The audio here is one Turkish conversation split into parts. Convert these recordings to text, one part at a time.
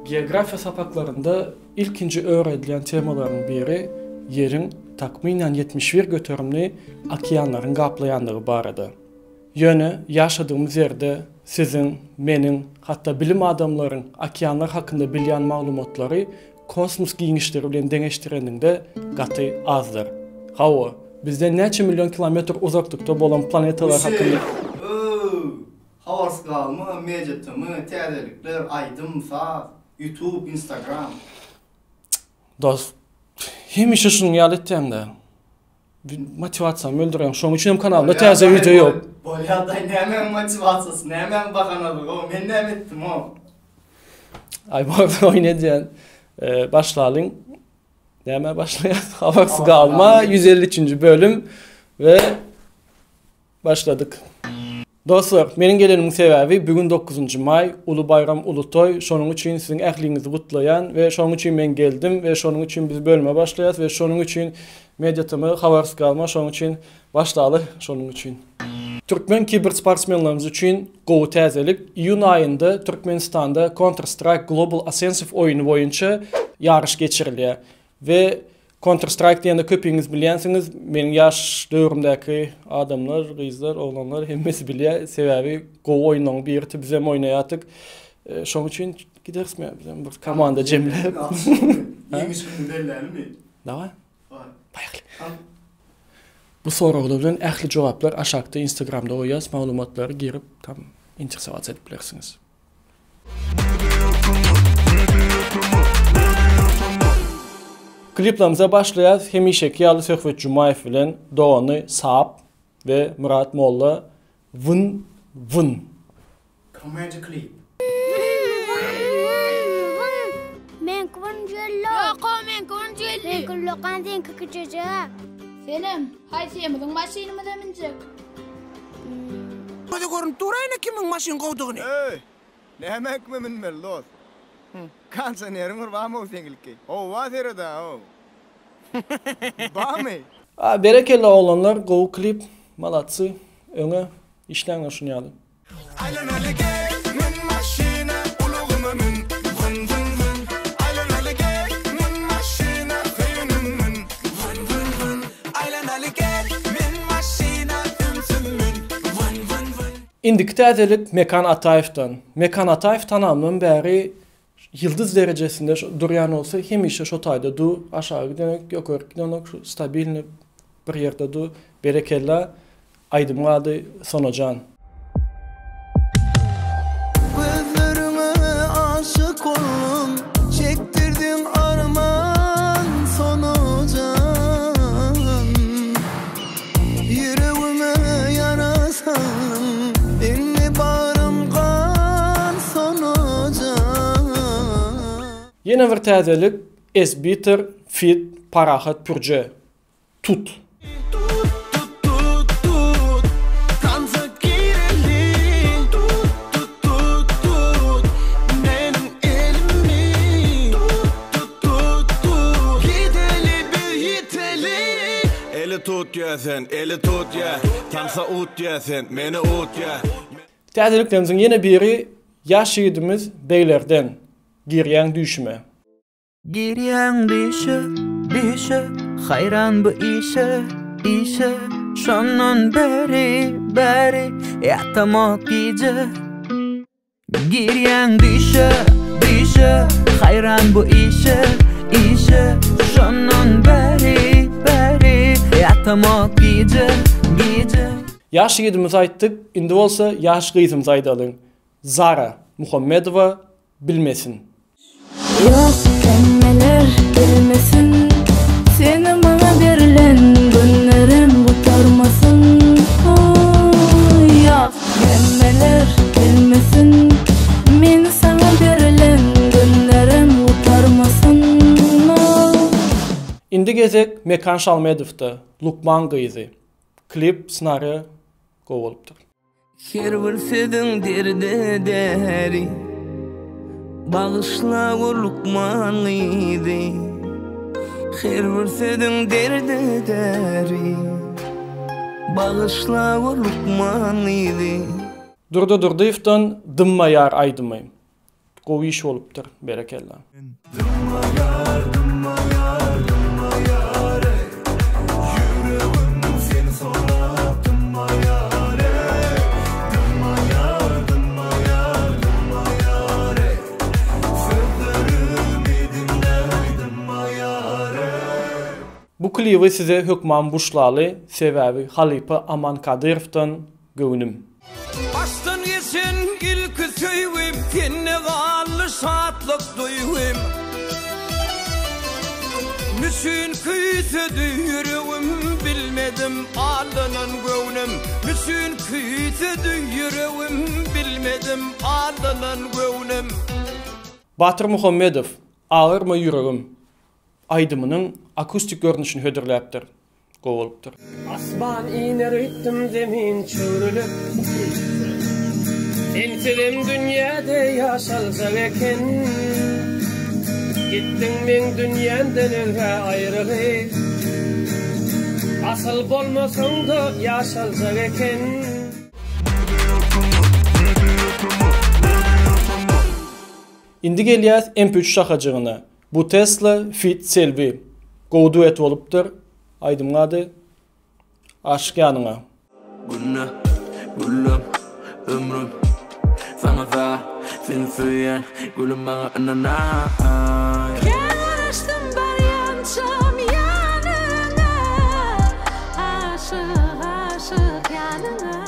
Geografiya sapaklarında ilkinci öğretilen temaların biri yerin takminen 71 götürümlü okeanların kaplayanlığı barada. Yönü yaşadığımız yerde sizin, menin, hatta bilim adamların okeanlar hakkında bilyen malumatları kosmos giyinişleri bilen deneştireninde katı azdır. Hava, bizden neçe milyon kilometre uzaklıkta olan planetalar hakkında... Havas kalma, mecetimi, terelikler, aydım, saat, YouTube, Instagram. Dost, hem işe şunu yalettim de. Motivatsiyam öldürüyorum. Şunun için kanalımda taze video yok. Bolyaday ne hemen motivasyası, ne hemen bakanalık o. Ben ne ettim o. Ay bu arada oynayacağın başlayalım. Ne hemen başlayalım. Havas kalma, 153. bölüm ve başladık. Dostlar, menin gelenimin sebebi bugün 9. may, Ulu Bayram, Ulu Toy. Şonun için sizin əhlinizi kutlayan ve şonun için ben geldim ve şonun için biz bölüme başlayız ve şonun için medyatımı havarsız kalma, şonun için başlayalı, şonun için. Türkmen kiber sportsmenlarımız için goğu təzelik. İyun ayında Türkmenistan'da Counter-Strike Global Offensive oyunu boyunca yarış geçiriliyor. Ve Counter-Strike diyende köpüğünüz biliyorsunuz, benim yaş dövrümdeki adamlar, kızlar, oğlanlar hemmesi biliyor. Sebebi goğu oyunların bir yırtı bizem oynayatık. Şunun için gideriz mi? Bizim bir komanda cemle. Yemiş günü derler mi? Ne var? Var. Bayaklı. Bu sorulardan ähli cevaplar aşağıda Instagram'da oyaz, malumatları girip tam intersevat edebilirsiniz. Kliplerimize başlayız. Hemişeki Yalı Söhbet Cumayev bilen Doğan'ı Saap ve Murat Molla Vın Vın. Comedy clip. Men Kıvancello. Yok men Kıvancelli. Men Kullokan den kıkıcıcı. Selim, hay semizin maşinimi da minecek. Hadi görün durayna kimin maşin kovduğunu. Hey, ne hemek mi minmel dost? Kansa nerin var mı o sengilki? O vasere da o. Bami. Berekeli olanlar go klip malatsı öne işlerine şunyalı. İndik təzelik Mekan Atayev'dan. Mekan Atayev tanımının beri yıldız derecesinde duruyan olsa hemişe şu tayda du aşağı gidenek yukarı gidenek şu stabilni bir yerde du berekella aydım adı Sonocan. Gözlerime aşık oldum, çektirdin arman Sonocan. Yüreğime yara saldım, elini bağrım kan Sonocan. Yine bir təzelik S-Bitter Fit Parahat Pürce. Tut. Tut ya sen, eli tut ya, tansa ut ya sen, meni ut ya. Təzeliklerimizin yine biri yaş yiğidimiz beylerden Giryan Düşme. Giryan düşe, hayran bu işe, şonun beri, yatamak gece. Giryan düşe, hayran bu işe, şonun beri, yatamak gece. Yaş yiğidimiz ayttık, indi olsa yaş kızımız aydalın. Zara Muhammedova bilmesin. Yok kelimeler gelmesin. Senin bana verilen günlerim kurtarmasın. Yok kelimeler gelmesin. Men sana verilen günlerim kurtarmasın. İndi gezek Mekan Şalmedov'da Lukman kızı. Klip sınarı kovalıptır. Her bir sedin deri, bağışla o Lukman idi. Her bir sedin deri, bağışla o Lukman idi. Durdu iftan dımma yar aydımı. gowy iş bolupdyr. Berekellah. Bu klibi size Hükman Buşlaly sebäbi Halipa Aman Kadyrovdan göwnüm. Baştan geçen ilk söýwim, seni gally şatlyk duýwym. Müsün küýsedi ýüregim, bilmedim aldanan göwnüm. Müsün küýsedi ýüregim, bilmedim aldanan göwnüm. Batır Muhammedow, Ağırma Yüregim aydymynyň akustik görnüşini hödürläpdir, gowulupdyr. Asman iner ettim zemin çürülüp, entilim dünyada yaşalsa eken. Gittin men dünýänden ölhe aýrygy, asıl bolmasaň da yaşalsa eken. Indi gelýär MP3 şahaçygyna. Bu Tesla Fit Selvi. Gow duet bolupdyr. Aydymyň ady Aşyk ýanyňa. Günne, gülüm, ömrüm sana da seni söyleyen gülüm bana anana. Yanaştım baryançam yanına, aşık yanına.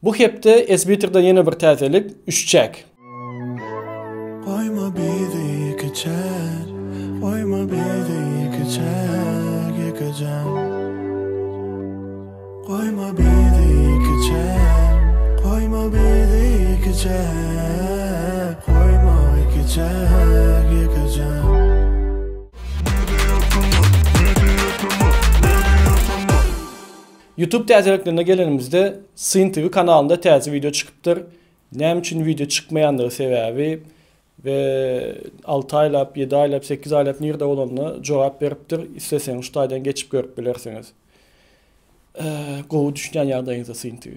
Bu hepde S-Bitter'da yeni bir täzelik, üççek. Koyma bizi geçer, koyma bizi geçer, geçeceğim. Koyma bizi geçer, koyma bizi geçer, koyma geçer, geçeceğim. YouTube täzeliklerine gelenimizde Syn TV kanalında täze video çıkıpdyr. Näme üçin video çıkmayandygy sebäbi ve 6 aylap, 7 aylap, 8 aylap nirde olanına cevap beripdir. İsteseňiz şu taýdan geçip görüp bilersiňiz. Gowy düşünýän ýagdaýyňyzda Syn TV.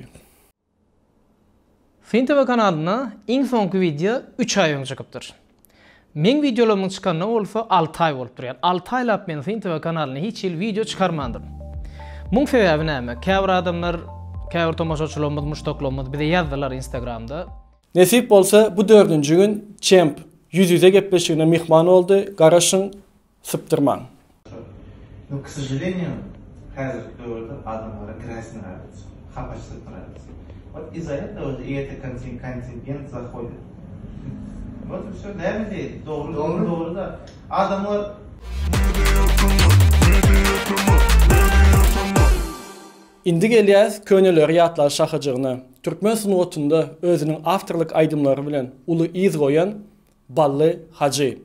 Syn TV kanalyna iň soňky video 3 ay öňe çykypdyr. Men videolarymyň çykanyna bolsa 6 ay bolup durýar. 6 aylap men Syn TV kanalyna hiç ýyl video çykarmandym. Muň sebäbi näme? Käbir adamlar, käbir tomoşaçylarymyz, muşdaklarymyz bize ýazdylar Instagramda. Nesip bolsa bu 4-nji gün Çemp yüz-yüze gepleşigine mihman oldu. Garaşyň Syptyrman. Но, к сожалению, hazırki dövrde adamlara красный нравится, хапачтык нравится. Вот из-за этого и этот контингент заходит. Вот и все, да, doğru da adamlar Indi gelýär köneler ýatlar şahaçygyna. Türkmen sunwatynda özüniň awtorlyk aýdymlary bilen uly iz goýan Bally Hacı.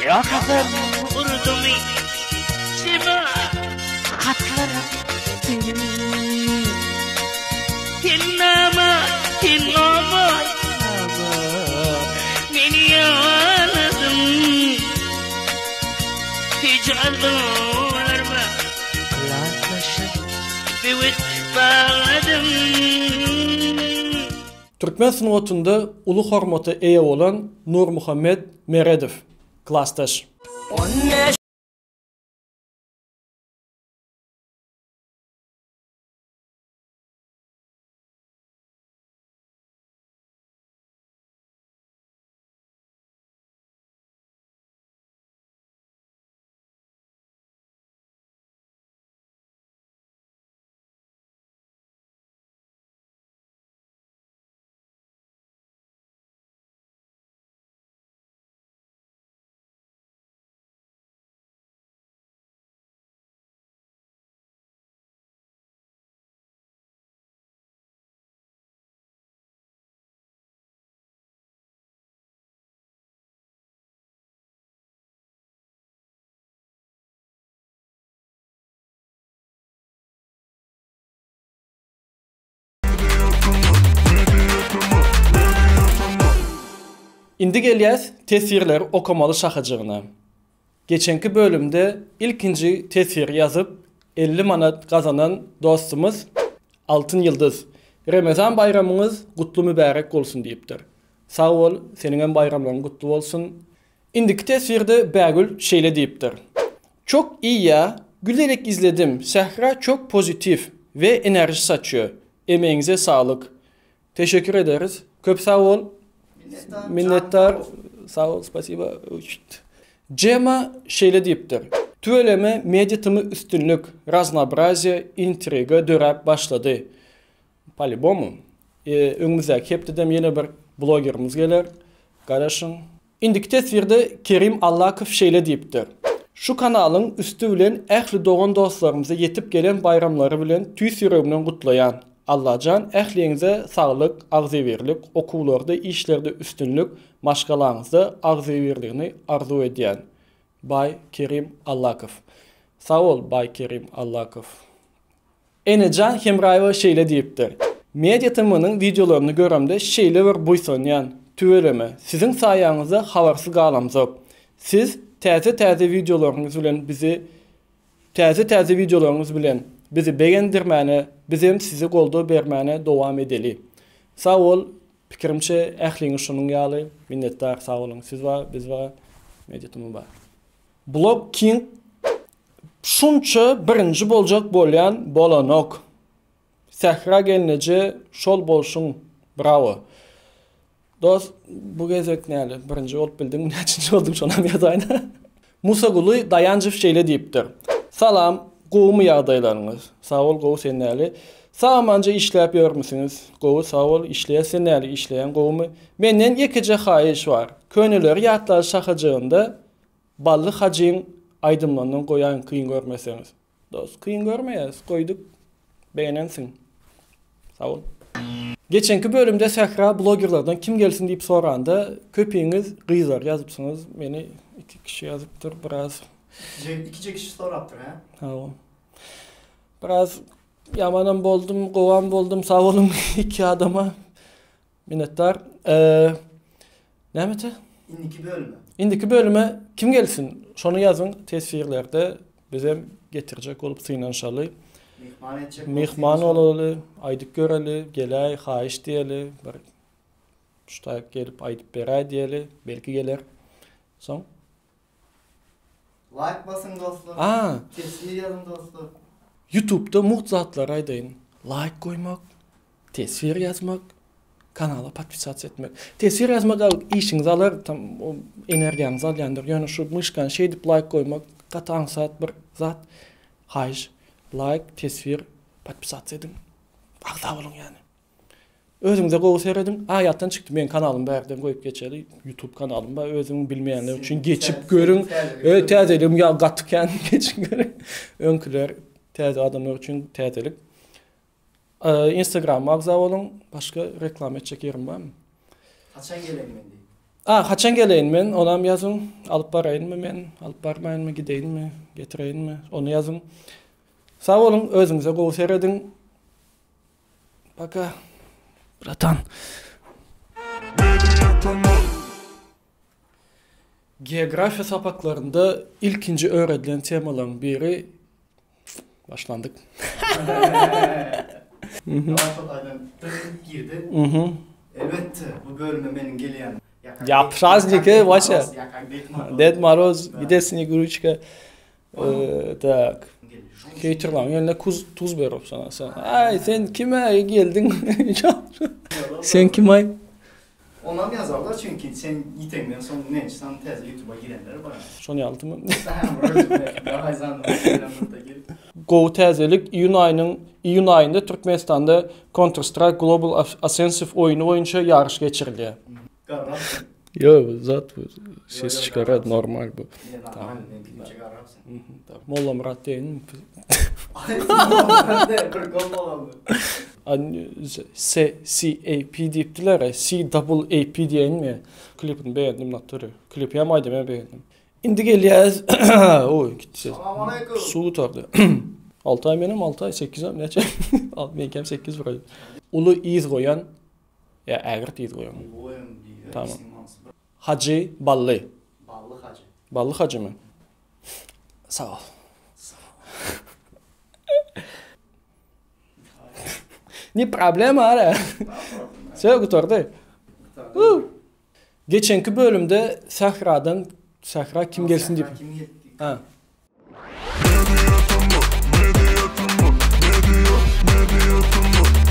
Ya kadar vurdum içime katlarım senin. Kinnama beni yaladım. Hiç aldılarma kulaklaşıp bir üç bağladım. Türkmen sunwatynda uly hormata eýe bolan Nur Muhammed Meredow, klassdaş. Indi gelýäs tesirler okumaly şahajagyna. Geçenki bölümde ilkinci tesir yazıp 50 manat kazanan dostumuz Altın Yıldız. Ramazan bayramınız kutlu mübarek olsun deyipdir. Sağ ol, senin bayramların kutlu olsun. İndiki tesirde Bägül şeýle deyipdir. Çok iyi ya, gülerek izledim. Sahra çok pozitif ve enerji saçıyor. Emeğinize sağlık. Teşekkür ederiz. Köp sağ ol. Minnettar. Sağ ol, spasiba. Cema şeýle deyipdir. Tüeleme mediatımı üstünlük, raznobraziye, intriga dörap başladı. Palibomu. Öňümizde kepdedem yine bir blogerimiz geler. Garaşın. İndiki tesvirde Kerim Allakov şeýle deyipdir. Şu kanalın üstü bilen ähli doğan dostlarımıza yetip gelen bayramları bilen tüýs ýüregimden gutlayan. Allahcan ähliňize saglyk, agzybirlik, okuwlarda, işlerde üstünlük, maşgalaňyzda agzybirligini arzu edýän. Bay Kerim Allakov. Sağ ol Bay Kerim Allakov. Enecan Hemraýewa şeýle diýipdir. Mediatymynyň videolaryny göremde şeýle bir buýsanýan. Tüeleme, sizin saýaňyzda habarsyz galamzok. Siz täze videolaryňyz bilen bizi beğendirmäne, bizim sizi golda bermäne dowam edeli. Sağ ol, pikirimçe ähliňiz şunuň ýaly, minnettar, sağ olun. Siz var, biz var, mediatymy bar. Blog King şunça birinci boljak bolýan bolanok. Sahra gelneje şol bolşun, bravo. Dost, bu gezek näle? Birinci bolup bildim, näçinji boldum şonam ýazaýna. Musa Guly Dayanjyw şeýle diýipdir. Salam, gowmy ýagdaýlaryňyz. Sağ ol, gowy sen näle? Samanca işläp ýörmüsiňiz? Gowy sağ ol, işleýär sen näle? Işleýän gowmy? Menden ýekije haýyş bar. Könüler ýatlar şahajygynda bally hajyň aýdymlanan goýan kıyın görmeseňiz. Dost, kıyın görmeýäs, goýduk, beýenensiň. Sağ ol. Geçenki bölümde Sahra blogerlardan kim gelsin deyip soranda köpeğiniz Gıyzar yazıpsınız. Beni 2 kişi yazıptır biraz. 2 kişi soraptır ha? Sağ ol. Biraz yamanam boldum, gowan boldum. Sağ olun 2 adama. Minnettar. Nämete? İndiki bölüme kim gelsin? Şonu yazın tesvirlerde bizem getirecek olup synaşaly. Mehman olaly, aýdyp göreli, gelay, haýyş diýeli, bir şuta gelip aýdyp beräý diýeli, belki geler. Soň like basın dostlar. Tesir yazın dostlar. YouTube'da muhtazatlar aýdayın. Like koymak, tesir yazmak, kanala podpisat etmek. Tesir yazmak işiňiz alar, tam o energiýaňyzy alýandyr. Ýöne şu myşkan şey dip like koymak, gataň saat bir zat, haýyş. Like, tesvir, podpisat edin. Agda bolun yani. Özüňize gowy seredin. Ýatdan çykdy, men kanalym bärden goýup geçeli. YouTube kanalym bar. Özüň bilmeýänler üçin geçip görün. Täzelim ýa gatykän geçip görün. Öňküler täze adamlar üçin täzelik. Instagram agda bolun. Başga reklam etjek ýerim barmy? Haçan gelenmen diýip. Haçan gelenmen? Onam ýazyň. Alyp baraýynmy men? Alyp barmaýynmy, gideýinmi, getireýinmi? Onu ýazyň. Sağ olun, özünüze gowy seredin. Paka, bratan. Geografiya sapaklarında ilkinci öğretilen temaların biri başlandık. Girdi. Elbette bu bölüme benim gelýän. Ya праздники vaşa. Ded Moroz, gidesin Gruchka. Tak. Keytirlan ýöne tuz berip sana sen. Ay sen kime geldin? Sen kime? Onam yazarlar çünkü sen ýitegden soň näçe täze YouTube'a girenler bar. Şonu ýaldymy? Daha zandy. Gowy täzelik iyun aýynda Türkmenistanda Counter-Strike Global Offensive oýuny boýunça ýarış geçirildi. Yo, zat bu. Ses çıkarat normal bu. Tamam. Molla Murat deyin. CAP deyipdiler. CAAP diyen mi? Klipini beğendim natörü. Klip yamaydı ben beğendim. İndi geliyaz. Oy gitti. Su tutardı. 6 ay benim 6 ay 8 ay neçe? Benkem 8 burayı. Ulu iz koyan. Ya ägir iz koyan. Tamam. Hacı Ballı. Ballı Hacı. Ballı Hacı mı? Sağ ol. Ne problem var? Söyle kurtardı. Geçenki bölümde Sahra kim gelsin diye. Ha. Medyatımı